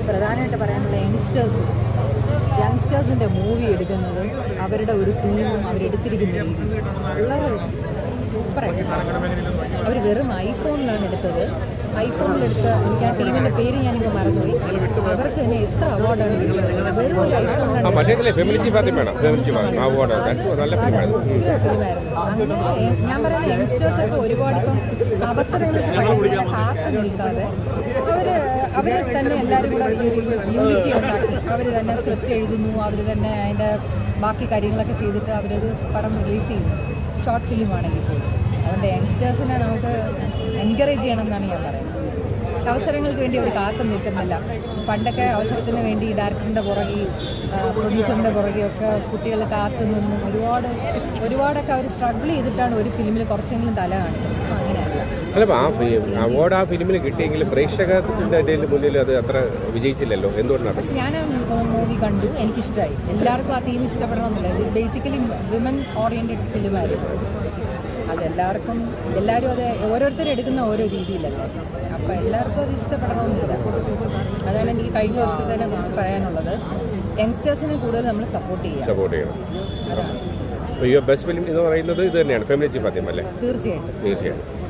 പ്രധാനമായിട്ട് പറയാനുള്ള യങ്സ്റ്റേഴ്സിൻ്റെ മൂവി എടുക്കുന്നത് അവരുടെ ഒരു തീമും അവരെടുത്തിരിക്കുന്ന രീതി വളരെ സൂപ്പറായിട്ട്. അവർ വെറും ഐഫോണിലാണ് എടുത്തത്. ഐഫോണിലെടുത്ത എനിക്ക് ആ ടീമിൻ്റെ പേര് ഞാനിപ്പോൾ മറന്നുപോയി. അവർക്ക് തന്നെ എത്ര അവാർഡാണ് കിട്ടിയത്. വെറും ഒരു ഐഫോണിലാണ് ഫിലിമായിരുന്നു. അങ്ങനെ ഞാൻ പറയുന്ന യങ്സ്റ്റേഴ്സൊക്കെ ഒരുപാട് ഇപ്പം അവസരങ്ങൾക്ക് ഭയങ്കര കാത്തു നിൽക്കാതെ അവർ തന്നെ എല്ലാവരും കൂടെ ഈ ഒരു യൂണിറ്റി ഉണ്ടാക്കി അവർ തന്നെ സ്ക്രിപ്റ്റ് എഴുതുന്നു, അവർ തന്നെ അതിൻ്റെ ബാക്കി കാര്യങ്ങളൊക്കെ ചെയ്തിട്ട് അവരൊരു പടം റിലീസ് ചെയ്യുന്നു. ഷോർട്ട് ഫിലിമാണെങ്കിൽ പോലും. അതുകൊണ്ട് യങ്സ്റ്റേഴ്സിനെ നമുക്ക് എൻകറേജ് ചെയ്യണം എന്നാണ് ഞാൻ പറയുന്നത്. അവസരങ്ങൾക്ക് വേണ്ടി അവർ കാത്തു നിൽക്കുന്നില്ല. പണ്ടൊക്കെ അവസരത്തിന് വേണ്ടി ഡയറക്ടറിൻ്റെ പുറകെ പ്രൊഡ്യൂസറിൻ്റെ പുറകെയൊക്കെ കുട്ടികൾ കാത്തു നിന്നും ഒരുപാടൊക്കെ അവർ സ്ട്രഗിൾ ചെയ്തിട്ടാണ് ഒരു ഫിലിമിൽ കുറച്ചെങ്കിലും തല കാണിക്കുന്നത്. അപ്പം അങ്ങനെയല്ല. അല്ല, ആ അവാർഡ് ആ ഫിലിമിൽ കിട്ടിയെങ്കിലും പ്രേക്ഷകരുടെ മുന്നിൽ അത് അത്ര വിജയിച്ചില്ലല്ലോ, എന്തുകൊണ്ടാണ്? പക്ഷെ ഞാൻ മൂവി കണ്ടു, എനിക്കിഷ്ടമായി. എല്ലാവർക്കും ആ തീം ഇഷ്ടപ്പെടണമെന്നില്ല. ഇത് ബേസിക്കലി വിമൻ ഓറിയൻറ്റഡ് ഫിലിമായിരുന്നു. അതെല്ലാവരും അത് ഓരോരുത്തരും എടുക്കുന്ന ഓരോ രീതിയിലല്ലേ. അപ്പോൾ എല്ലാവർക്കും അത് ഇഷ്ടപ്പെടണമെന്നില്ല. അതാണ് എനിക്ക് കഴിഞ്ഞ വർഷത്തിനെ കുറിച്ച് പറയാനുള്ളത്. യങ്സ്റ്റേഴ്സിനെ കൂടുതൽ നമ്മൾ സപ്പോർട്ട് ചെയ്യണം. അതാണ് ബെസ്റ്റ് ഫിലിം എന്ന് പറയുന്നത് ഇത് തന്നെയാണ്, ഫാമിലി ചീഫ് ആദ്യം അല്ലേ? തീർച്ചയായിട്ടും.